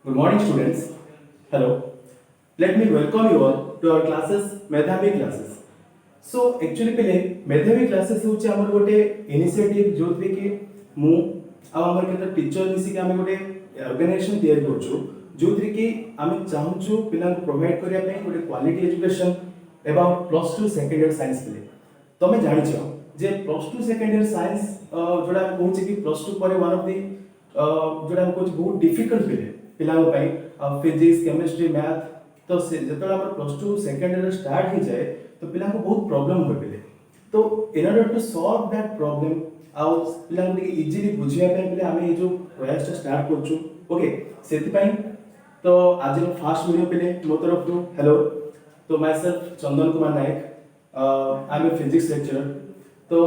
Good morning, students. Hello. Let me welcome you all to our classes, Medhavi classes. So actually पहले मेधावी classes होचे हमर गोटे initiative जोथि कि मु आ हमर केते टीचर मिसी के हम गोटे ऑर्गेनाइजेशन तैयार करछु जोथि कि हम चाहूछु पिला को प्रोवाइड करिया पे गोटे quality education about plus 2 second year science पिले तमे जानि छ जे प्लस 2 सेकंड ईयर साइंस जोडा कहूचे कि प्लस 2 पर वन ऑफ द जोडा कहूचे बहुत डिफिकल्ट पिले पिला पई फिजिक्स केमिस्ट्री मैथ तो से जतला हमर प्लस 2 सेकंड ईयर स्टार्ट ही जाए तो पिला को बहुत प्रॉब्लम हो पिले तो in order to solve that problem आउ पिला को इजीली बुझिया पे पिले हमें ये जो प्रयास स्टार्ट करछु ओके सेति पई तो आज नो फर्स्ट वीडियो पिले मो तरफ टू हेलो तो myself Chandan Kumar Nayak I am a physics lecturer तो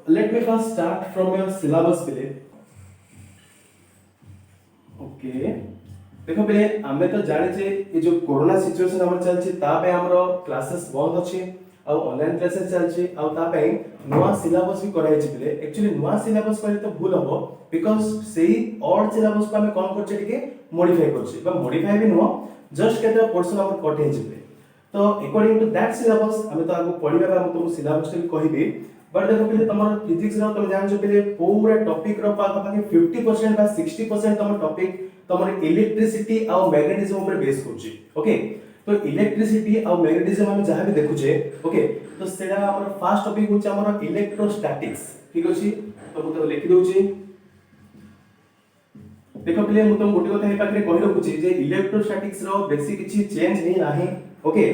let me first start from your syllabus पिले ओके देखो पहले हमें तो जाने छे ये जो कोरोना सिचुएशन हमर चल छी ता पे हमरो क्लासेस बंद अछि आ ऑनलाइन क्लासेस चल छी आ ता पे नवा सिलेबस भी कराई छी पहले एक्चुअली नवा सिलेबस करे तो भूल हो बिकॉज़ सेही ओल्ड सिलेबस को हमें कोन करछे टिके मॉडिफाई करछी बा मॉडिफाई भी नो जस्ट केते पोर्शन हमर कटे छी तो अकॉर्डिंग टू दैट सिलेबस हमें तो आगु पढिबा हम तुम सिलेबस टे कहिबी बट देखो पहले तमर फिजिक्स रो तुम जान छ पहले पूरा टॉपिक रो पाखा 50% बा 60% तमर टॉपिक तमर इलेक्ट्रिसिटी आ मैग्नेटिज्म ऊपर बेस करछि ओके तो इलेक्ट्रिसिटी आ मैग्नेटिज्म हम जहां भी देखु छे ओके तो सेडा हमर फर्स्ट टॉपिक होछ हमर इलेक्ट्रोस्टैटिक्स ठीक अछि तो मु तो लिखि दउ छी देखो पहले मु तो गोटे कथा हे पाखरे कहि रखु छी जे इलेक्ट्रोस्टैटिक्स रो बेसिक किछि चेंज नै नाही ओके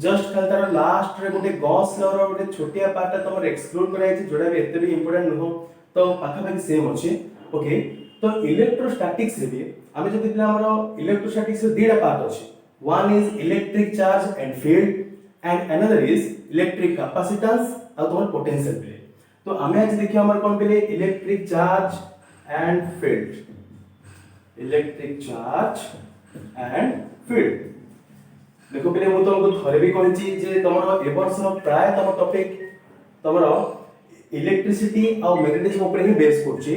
जस्ट खाली तार लास्ट रे गोटे गॉस लॉ रो गोटे छोटिया पार्ट तमर एक्सक्लूड कराइ छी जोडा भी एते भी इंपोर्टेंट नो तो पाखा पाखी सेम अछि ओके तो इलेक्ट्रोस्टैटिक्स रे भी आमे जति पिला हमर इलेक्ट्रोस्टैटिक्स रे दीडा पार्ट अछि one is electric charge and field and another is electric capacitance और तमर पोटेंशियल पे तो आमे आज देखियो हमर कोन पेले electric charge and field electric charge and field देखो पहले मु तुमको थरे भी कहछि जे तमर ए वर्ष प्राय तमर टॉपिक तमर इलेक्ट्रिसिटी और मैग्नेटिज्म ऊपर ही बेस करछि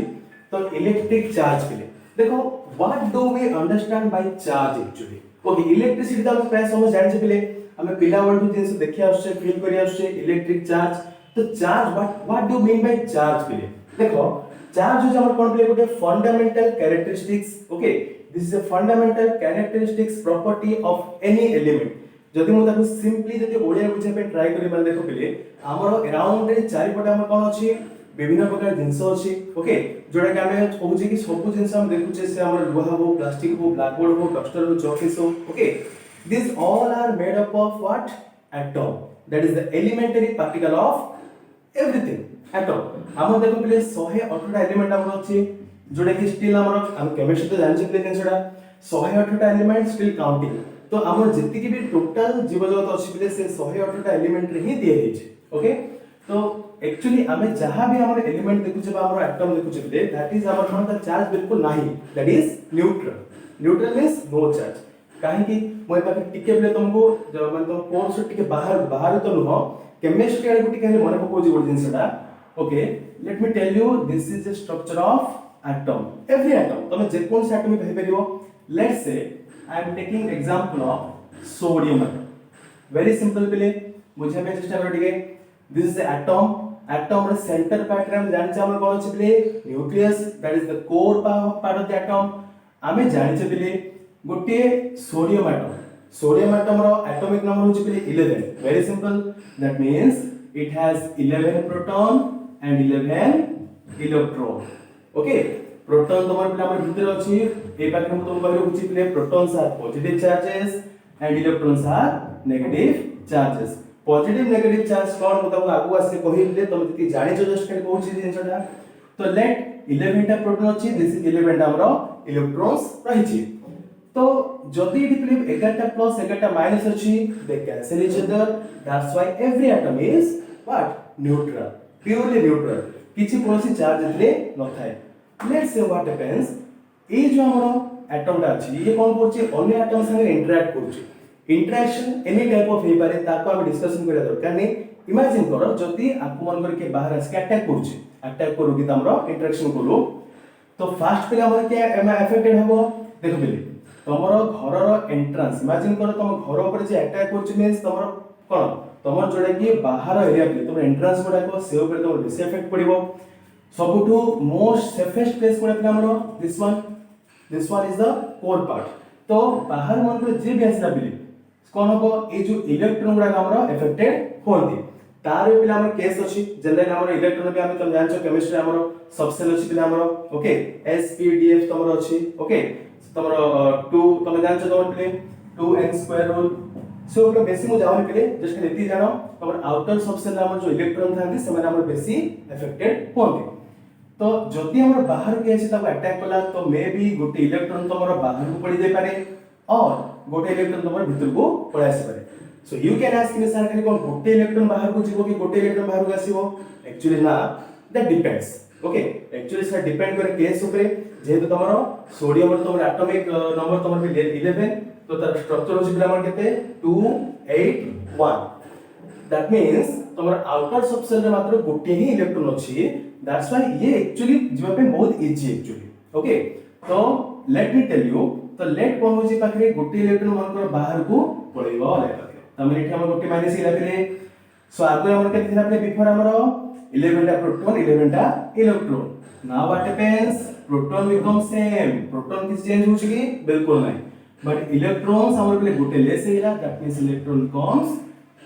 तो इलेक्ट्रिक चार्ज के लिए देखो what do we understand by charge actually okay electricity तो हम प्राय समझ जानि छे पहले हमें पिला वर्ल्ड जिंस देखि आछे फील करि आछे इलेक्ट्रिक चार्ज तो charge what do mean by charge के लिए देखो चार्ज जो हमर कोन प्ले गोटे fundamental characteristics okay this is a fundamental characteristics property of any element जदि मु ताको सिंपली जदि ओडिया बुझे पे ट्राई करि माने देखो पहले हमर अराउंड रे चारि पटे हम कोन अछि विभिन्न प्रकार जिंस अछि ओके जोडा के हमें कहूची कि सब जिंस हम देखुचे से हमर लोहा हो प्लास्टिक हो ब्लैक बोर्ड हो डस्टर हो चॉकपीस हो okay this all are made up of what atom that is the elementary particle of everything atom हम देखो पहले 118 टा एलिमेंट हमर अछि जोडा कि स्टिल हम केमिस्ट्री तो जानि छिले जिंसडा 118 टा एलिमेंट स्टिल काउंटिंग तो हमर जति कि भी टोटल जीव जगत अछि पहले से 118 टा एलिमेंट रे ही दिए छै ओके तो एक्चुअली हमें जहां भी हमर एलिमेंट देखु छबा हमर एटम देखु छबे दैट इज हमर मन का चार्ज बिल्कुल नाही that is neutral neutral means no charge काहे कि मोय पाके टिके बेले तुमको जब मन तुम कोर्स टिके बाहर तो नो केमिस्ट्री आरे टिके मन पको जी बोल जिंसडा okay let me tell you this is the structure of atom every atom तुम जे कोन से एटम भाई परियो let's say I am taking example of sodium atom very simple पहले मुझे मैं चेष्टा करो ठीक दिस इज द एटम रे सेंटर पार्ट रे हम जानि छ हम कोन छ पले nucleus that is the core part of the atom हमें जानि छ पले गोटे सोडियम एटम रो एटॉमिक नंबर होछ पले 11 very simple that means it has 11 proton and 11 electron okay proton तमर पले हमर भीतर अछि ए पाखे हम तुम कहरो कुछ पले protons are positive charges and electrons are negative charges positive negative charge कोन मतलब आगु आसे कहिले तुम जति जानि छ जस्ट खाली कहूची जिंसडा तो लेट 11 टा प्रोटॉन अछि दिस इज 11 टा हमरो इलेक्ट्रॉन्स रहि छी तो जदि इट प्ले 11 टा प्लस 11 टा माइनस अछि they cancel each other that's why every atom is what neutral purely neutral किछि कोनसी चार्ज इतले न थाए लेट्स से व्हाट हैपेंस ए जो हमरो एटम टा अछि ये कोन करछि अन्य एटम संगे इंटरैक्ट करछि इंटरेक्शन एनी टाइप ऑफ हे पारे ताको हम डिस्कशन करिया दरकार नै इमेजिन करो जदि आपको मन करके बाहर आके अटैक करछि अटैक करू कि हमरो इंटरेक्शन करू तो फास्ट पे हमर के एमा अफेक्टेड हबो देखो पहले तमरो घरर एंट्रांस इमेजिन करो तुम घर ऊपर जे अटैक करछ मींस तमरो कोन तमर जोडा कि बाहर एरिया पे तुम एंट्रांस गुडा को से ऊपर तुम बेसी इफेक्ट पड़िबो सबुठु मोस्ट सेफेस्ट प्लेस कोन पे हमरो this one is the core part तो बाहर मन को जे भी आसला बिली कोन हो ए जो इलेक्ट्रॉन गुडा हमरो इफेक्टेड होंती तार पे हमर केस अछि जनरल हमर इलेक्ट्रॉन पे हम तुम जानछो केमिस्ट्री हमर सबसेल अछि पे हमर ओके एसपीडीएफ तमरो अछि ओके तमरो 2 तुम जानछो तमर पे 2n² रूल सो ओके बेसी मु जावन पे जस्ट एति जानो तमर आउटर सबसेल हमर जो इलेक्ट्रॉन थांती से हमर बेसी इफेक्टेड होंती तो जदि हमर बाहर के अछि तब अटैक कला तो मे बी गोटे इलेक्ट्रॉन तमर बाहर को पड़ी जाय पारे और गोटे इलेक्ट्रॉन तमर भीतर को पळा आसी पारे so you can ask me sir खाली कोन गोटे इलेक्ट्रॉन बाहर को जीवो कि गोटे इलेक्ट्रॉन बाहर को आसीबो एक्चुअली ना that depends okay actually sir depend करे केस ऊपर जेहेतु तमरो सोडियम तमर एटॉमिक नंबर तमर पे 11 तो तार स्ट्रक्चर होछि हमर केते 281 दैट मींस तमर आउटर सबसेल रे मात्र गोटे ही इलेक्ट्रॉन अछि दैट्स व्हाई ये एक्चुअली जीवा पे बहुत इजी एक्चुअली ओके तो लेट मी टेल यू तो लेट कोन होछि पाखरे गोटे इलेक्ट्रॉन मानकर बाहर को पळेबो लेट तमरे एठी हम गोटे माइनस इला पेले सो आगे हमर केते थिला पे बिफोर हमर 11 टा प्रोटॉन 11 टा electron now what happens proton become same proton किस चेंज होछि कि बिल्कुल नहीं बट इलेक्ट्रॉन्स हमर पे गोटे लेस हेला दैट मींस इलेक्ट्रॉन कम्स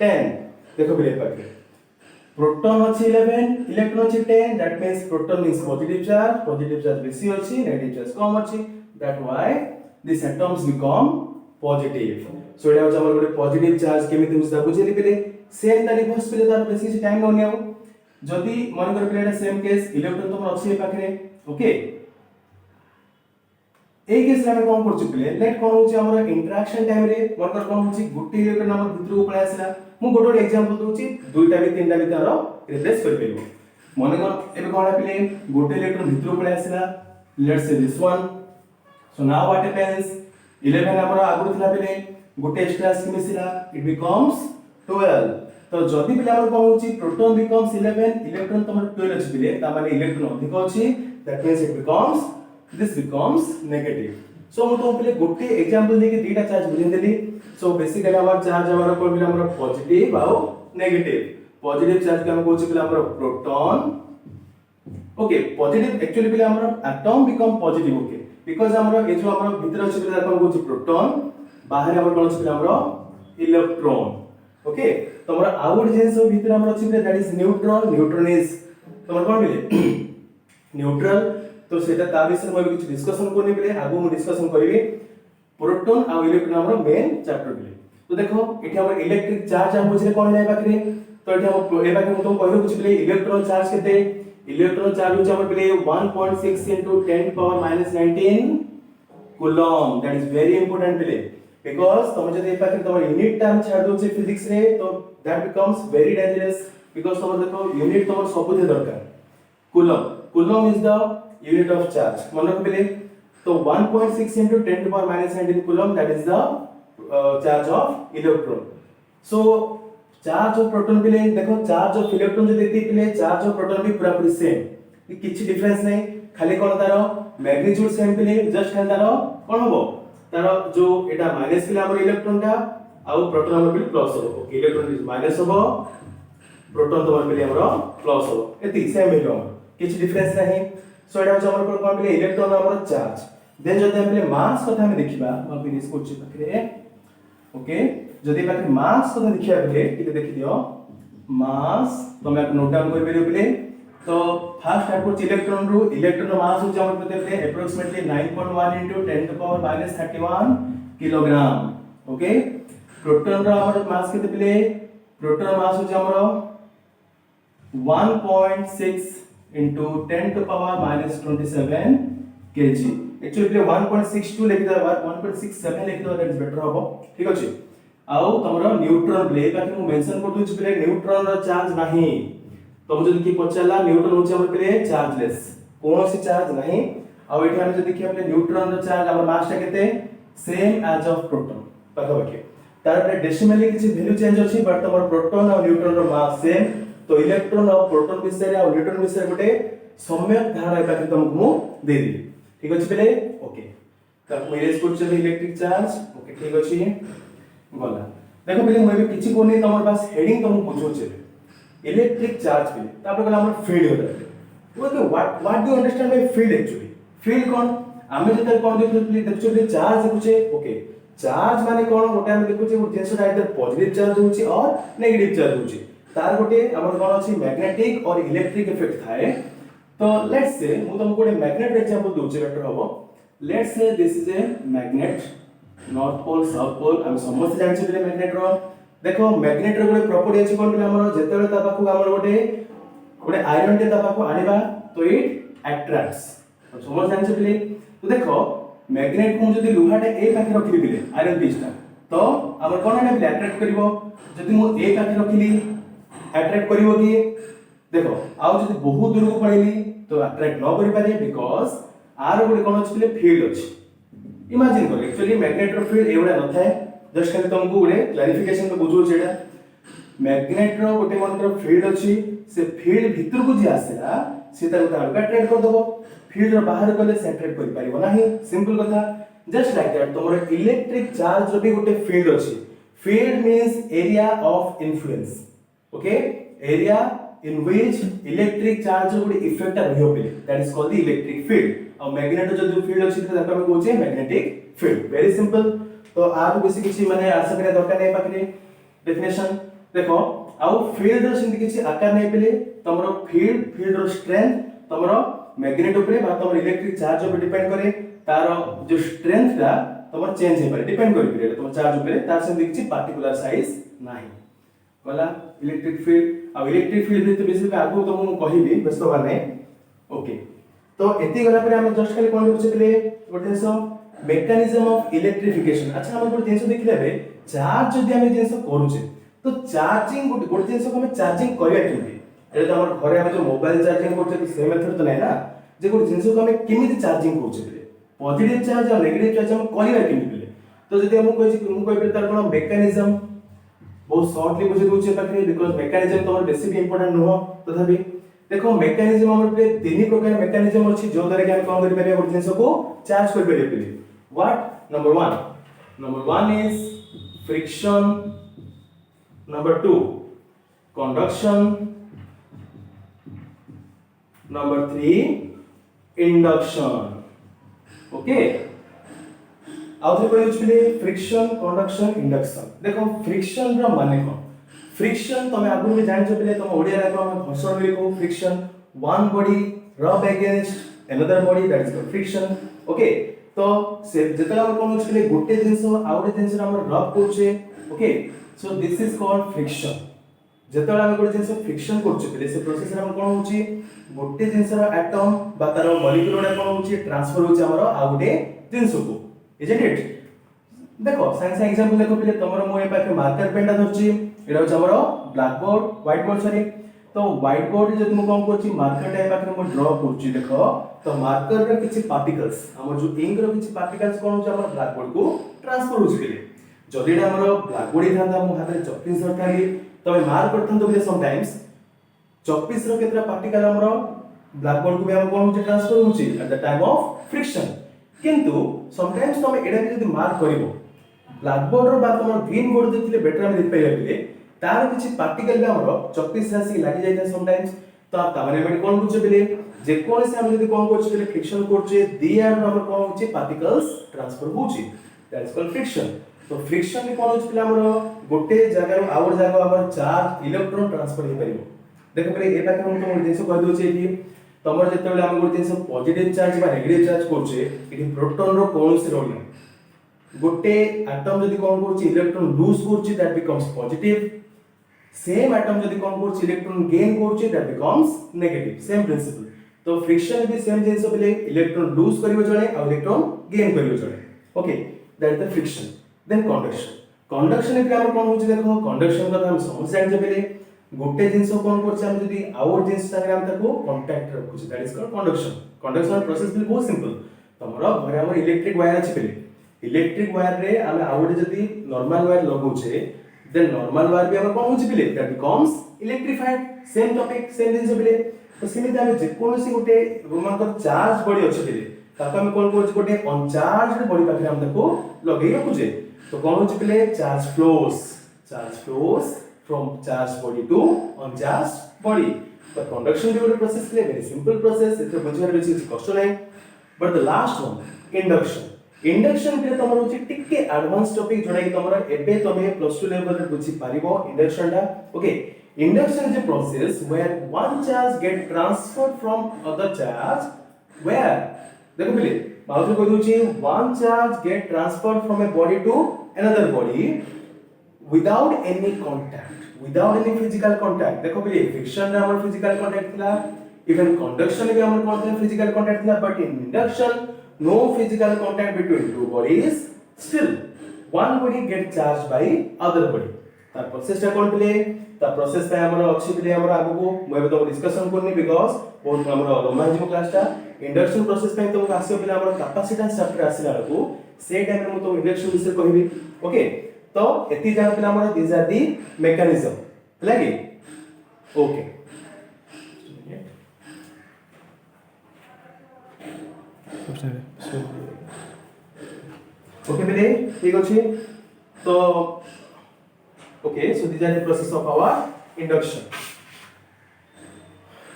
10 देखो बिले पाके प्रोटॉन अछि 11 इलेक्ट्रॉन अछि 10 that means proton means positive charge बेसी अछि नेगेटिव चार्ज कम अछि that why this atoms become positive so एटा हमर गोटे पॉजिटिव चार्ज केमिति मुझा बुझेली पेले सेम ता रिवर्स पेले तार बेसी टाइम न नियो जदी मन कर पेले सेम केस इलेक्ट्रॉन तमर अछि पाखरे ओके ए केस रे हम कोन करछु पेले लेट कोन होछि हमर इंटरेक्शन टाइम रे मन कर कोन होछि गुटी इलेक्ट्रॉन हमर भितर को पळा आसला मु गोटे एग्जांपल दोछि दुईटा भी तीनटा भी तारो रिप्लेस कर पेलो मन कर एबे कोन पेले गोटे इलेक्ट्रॉन भितर को पळा आसला let's say this one so now what happens 11 हमर आगु थिला पेले गोटे एक्स्ट्रा स्कीम मिसिला इट बिकम्स 12 तो जदी पिला हमर कोन होछि प्रोटॉन बिकम्स 11 इलेक्ट्रॉन तमर 12 अछि पिले ता माने इलेक्ट्रॉन अधिक अछि that means it becomes this becomes negative so मु तो पिले गोटे एग्जांपल देके दीटा चार्ज बुझेन देली सो बेसिकली हमर चार्ज हमर कोन पिला हमर पॉजिटिव आ नेगेटिव पॉजिटिव चार्ज के हम कोछि पिला हमर प्रोटॉन ओके पॉजिटिव एक्चुअली पिला हमर atom become positive okay because हमर ए जो हमर भीतर अछि पिला हम कोछि प्रोटॉन बाहर हमर कोन अछि पिला हमर इलेक्ट्रॉन ओके तो हमर आउट जेंस भीतर हमर अछि पिला दैट इज न्यूट्रॉन इज तमर कोन पिले न्यूट्रल तो सेटा ता विषय में कुछ डिस्कशन कोनी पिले आगु मु डिस्कशन करबी प्रोटॉन आ इलेक्ट्रॉन हमर मेन चैप्टर पिले तो देखो एठी हमर इलेक्ट्रिक चार्ज हम बुझले कोन है पाखरे तो एठी हम ए पाखरे तुम कहलो कुछ पिले इलेक्ट्रॉन चार्ज केते इलेक्ट्रॉन चार्ज होछ हमर पिले 1.6 into 10 power minus 19 coulomb that is very important पिले बिकॉज़ तुम जदि ए पाखरे तुम यूनिट टर्म छाड़ दोछे फिजिक्स रे तो that becomes very dangerous because तुम देखो यूनिट तुम सब दे दरकार coulomb is the unit of charge मन रख पिले तो 1.6 into 10 to power minus 19 coulomb that is the charge of electron so charge of proton पिले देखो चार्ज ऑफ इलेक्ट्रॉन जो देती पिले चार्ज ऑफ प्रोटॉन भी पूरा पूरी सेम किछि डिफरेंस नहीं खाली कोन तारो मैग्नीट्यूड सेम पिले जस्ट खाली तारो कोन होबो तारो जो एटा माइनस पिले हमर इलेक्ट्रॉन टा आ प्रोटॉन हमर पिले प्लस होबो ओके इलेक्ट्रॉन इज माइनस होबो प्रोटॉन तो हमर पिले हमर प्लस होबो एति सेम हेलो किछि डिफरेंस नहीं सो एटा हमर कोन पिले इलेक्ट्रॉन हमर चार्ज देन जदि हम पिले मास कथा हम देखिबा हम फिनिश करछि पाखरे ओके जदि पाखे मास को देखिया बेले ठीक देखि दियो मास तो मैं नोट डाउन कर बेले बेले तो फर्स्ट टाइप इलेक्ट्रॉन रो इलेक्ट्रॉन मास हो जाम पते बेले approximately 9.1 into 10 to power minus 31 kilogram okay proton रो हमर मास केते बेले प्रोटॉन मास हो जाम रो 1.6 into 10 to power minus 27 kg actually बेले 1.62 लिख दे 1.67 लिख दे दैट इज बेटर होबो ठीक अछि आउ तमरो न्यूट्रॉन प्ले बाकी मु मेंशन कर दूची प्ले न्यूट्रॉन रो चार्ज नाही तुम जदि की पचला न्यूट्रॉन होची हमर प्ले चार्जलेस कोनोसी चार्ज नाही आउ एठी हम जदि देखिया प्ले न्यूट्रॉन रो चार्ज हमर मास ता केते सेम एज ऑफ प्रोटॉन पाखा पाखे तार प्ले डेसिमली किछि वैल्यू चेंज अछि बट तमर प्रोटॉन और न्यूट्रॉन रो मास सेम तो इलेक्ट्रॉन और प्रोटॉन विषय रे और न्यूट्रॉन विषय गोटे सम्यक धारणा पाखे तुमको मु दे दी ठीक अछि प्ले ओके ताको इरेज करछ इलेक्ट्रिक चार्ज ओके ठीक अछि गला देखो पहले मैं भी किछि कोनी तमर पास हेडिंग तुम पूछो छे इलेक्ट्रिक चार्ज पे तापर गला हमर फील्ड होता okay what do you understand by field actually field कोन आमे जते कोन देखछो चार्ज देखुछे ओके चार्ज माने कोन गोटे हम देखुछे वो जिंस आइदर पॉजिटिव चार्ज होउची और नेगेटिव चार्ज होउची तार गोटे हमर कोन अछि मैग्नेटिक और इलेक्ट्रिक इफेक्ट थाए तो लेट्स से मु तुमको गोटे मैग्नेट एग्जांपल दोचे बेटर हबो let's say this is a magnet north pole south pole हम समस्त जानि छै मैग्नेट रो देखो मैग्नेट रो गोटे प्रॉपर्टी अछि कोन हमर जेतेबे ता पाखु हमर गोटे आयरन टे ता पाखु आनिबा तो इट अट्रैक्ट्स समस्त जानि छै तो देखो मैग्नेट को जदी लोहाटे ए पाखे रखिली बिले आयरन पीसटा तो हमर कोन ने अट्रैक्ट करबो जदी मु ए पाखे रखिली अट्रैक्ट करबो कि देखो आउ जदी बहुत दूर को पळेली तो अट्रैक्ट न करि पारे बिकॉज़ आर गोटे कोन अछि फील्ड अछि इमेजिन करो एक्चुअली मैग्नेट रो फील्ड एवडा न थाए जस्ट खाली तुमको गोटे क्लैरिफिकेशन तो बुझो छेडा मैग्नेट रो गोटे मनकर फील्ड अछि से फील्ड भीतर को जे आसेला से तार अट्रैक्ट कर दबो फील्ड रो बाहर गले से अट्रैक्ट करि पारिबो नाही सिंपल कथा जस्ट लाइक दैट तमरो इलेक्ट्रिक चार्ज रो भी गोटे फील्ड अछि field means area of influence okay area in which electric charge रो गोटे इफेक्ट रहियो पे that is called the electric field और मैग्नेट जो जो फील्ड अछि त हम कहै छै मैग्नेटिक फील्ड वेरी सिंपल तो आर बेसी किछि माने आशा करे दरकार नै पाखरे डेफिनेशन देखो आउ फील्ड रो सिंधी किछि आकार नै पेले तमरो फील्ड रो स्ट्रेंथ तमरो मैग्नेट ऊपर बा तमरो इलेक्ट्रिक चार्ज ऊपर डिपेंड करे तार जो स्ट्रेंथ रा तमरो चेंज हे पारे डिपेंड करि पिरे तमरो चार्ज ऊपर तार सिंधी किछि पार्टिकुलर साइज नाही वाला इलेक्ट्रिक फील्ड अब इलेक्ट्रिक फील्ड तो बेसिक आगु तो मु कहिबी व्यस्त होवा नै ओके तो एति गला पर हम जस्ट खाली कोन होचे पले गोटे सो मेकानिज्म ऑफ इलेक्ट्रिफिकेशन अच्छा हम गोटे जिंस देखले बे चार्ज जदि हम जिंस करूचे तो चार्जिंग गोटे जिंस को हम चार्जिंग करिया केमि एटा तो हमर घरे हम जो मोबाइल चार्जिंग करते तो सेम मेथड तो नै ना जे गोटे जिंस को हम केमिति चार्जिंग करछे पले पॉजिटिव चार्ज और नेगेटिव चार्ज हम करिया केमि पले तो जदि हम कहै तार कोन मेकानिज्म बहुत शॉर्टली बुझे दूचे पाखे बिकॉज़ मेकानिज्म तो हमर बेसी भी इंपोर्टेंट नो तथापि देखो मेकानिज्म हमर पे तीन प्रकार मेकानिज्म अछि जो द्वारा कि हम कोन करि परिया गोटे जिंस को चार्ज करि परिया पले what number 1 is friction number 2 conduction number 3 induction okay आउथरे कोइ यूज पले फ्रिक्शन कंडक्शन इंडक्शन देखो फ्रिक्शन रो माने कोन फ्रिक्शन तमे आगु में जानि छबले तमे ओडिया रे हम घर्षण भी को फ्रिक्शन वन बॉडी रब against another body that is called friction okay तो से जेतला हम कोन यूज पले गोटे जिंस आ गोटे जिंस हम रब करछे okay so this is called friction जेतला हम गोटे जिंस फ्रिक्शन करछे पले से प्रोसेस रे हम कोन होची गोटे जिंस रो एटम बा तार मॉलिक्यूल रे कोन होची ट्रांसफर होची हमरो आ गोटे जिंस को isn't it देखो साइंस एग्जांपल देखो पहले तमरो मोए पाखे मार्कर पेन धरची एटा होछ हमरो black board white board sorry तो व्हाइट बोर्ड जदि मु कोन करची मार्कर टाइप पाखे मु ड्रॉ करची देखो तो मार्कर रे किछि पार्टिकल्स हमर जो इंक रो किछि पार्टिकल्स कोन होछ हमर ब्लैक बोर्ड को ट्रांसफर होछ पहले जदि एटा हमरो ब्लैक बोर्ड थांदा मु हाथ रे चॉकपीस धरताली तमे मार्क करथन तो समटाइम्स चॉकपीस रो केतरा पार्टिकल हमरो ब्लैक बोर्ड को भी हम कोन होछ ट्रांसफर होछि at the time of friction किंतु समटाइम्स तमे एडा जदि मार्क करिवो ब्लैक बोर्ड रो बा तमर ग्रीन बोर्ड देखले बेटर हम देख पाइले बिले तार किछि पार्टिकल बे हमरो चॉकपीस राशि लागि जाय समटाइम्स तो तामाने हम कोन बुझे बिले जे कोन से हम जदि कोन करछ बिले फ्रिक्शन करछे दी आर हमर कोन होछि पार्टिकल्स ट्रांसफर होछि दैट इज कॉल्ड फ्रिक्शन तो फ्रिक्शन में कोन होछि बिले हमरो गोटे जगह रो आउर जगह हमर चार्ज इलेक्ट्रॉन ट्रांसफर हे परिबो देखो पहले ए पाखे हम तो देश कह दोछे कि तमर जेतेबेले हम गोटे जिंस पॉजिटिव चार्ज बा नेगेटिव चार्ज करछे इठी प्रोटॉन रो कोनोसी रोल नै गोटे एटम जदि कोन करछि इलेक्ट्रॉन लूज करछि that becomes positive same atom जदि कोन करछि इलेक्ट्रॉन गेन करछि that becomes negative same principle तो फ्रिक्शन भी सेम जिंस बेले इलेक्ट्रॉन लूज करिवो जणे आ इलेक्ट्रॉन गेन करिवो जणे okay that is the friction then conduction इथे हम कोन होछि देखो कंडक्शन का हम समझ जानि बेले गोटे जिंस कोन करछ हम जदी आउर जिंस संगे हम ताको कांटेक्ट रखुछ that is called conduction process भी बहुत सिंपल तमरो घरे हमर इलेक्ट्रिक वायर अछि बेले इलेक्ट्रिक वायर रे हम आउर जदी नॉर्मल वायर लगौछे देन नॉर्मल वायर भी हम कोन होछि बेले that becomes electrified same topic same जिंस बेले तो सिमिति हम जे कोनोसी गोटे रोमांकर चार्ज बडी अछि बेले ताको हम कोन कोच गोटे अनचार्जड बॉडी पाखरे हम ताको लगे रखुजे तो कोन होची पले charge flows from charge body to uncharge body तो कंडक्शन भी गोटे प्रोसेस ले वेरी सिंपल प्रोसेस एते बुझियार बेसी कष्ट नै but the last one induction के तमर होची टिके एडवांस टॉपिक जोडा कि तमर एबे तमे प्लस 2 लेवल रे बुझी पारिबो इंडक्शन दा okay induction is a process where one charge get transferred from other charge where देखो पहले बाउजी को दोची one charge get transferred from a body to another body without any physical contact देखो पहले friction रे हमर physical contact थिला even conduction भी हमर कोन physical contact थिला but in induction no physical contact between two bodies still one body get charged by other body ता process टा कोन पले ता प्रोसेस पे हमर अछि पले हमर आगु को मैं तो डिस्कशन करनी बिकॉज़ बहुत हमर लंबा जीव क्लास टा इंडक्शन प्रोसेस पे तो आसी पले हमर कैपेसिटेंस चैप्टर आसीला को से टाइम रे म तो इंडक्शन विषय कहबी ओके तो एति जान पले हमर दिस आर दी मैकेनिज्म लागी ओके ओके बेले ठीक अछि तो okay so this are the process of our induction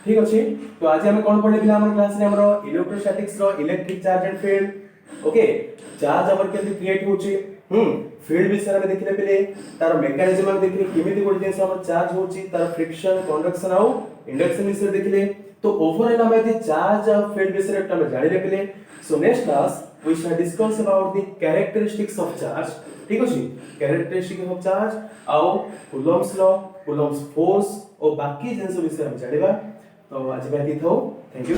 ठीक अछि तो आज हम कोन पढले बिना हमर क्लास रे हमर इलेक्ट्रोस्टैटिक्स रो electric charge and field okay charge हमर केमि क्रिएट होची फील्ड विषय में देखले पले तार मेकानिज्म में देखले केमिति कोड जिंस हमर चार्ज होची तार फ्रिक्शन कंडक्शन आउ इंडक्शन विषय देखले तो ओवरऑल हम एते चार्ज और फील्ड विषय रे हम जानि लेले so next class we shall discuss about the characteristics of charge ठीक अछि characteristics of charge आउ Coulomb's law Coulomb's force और बाकी जिंस विषय हम जानिबा तो आज मैं थैंक यू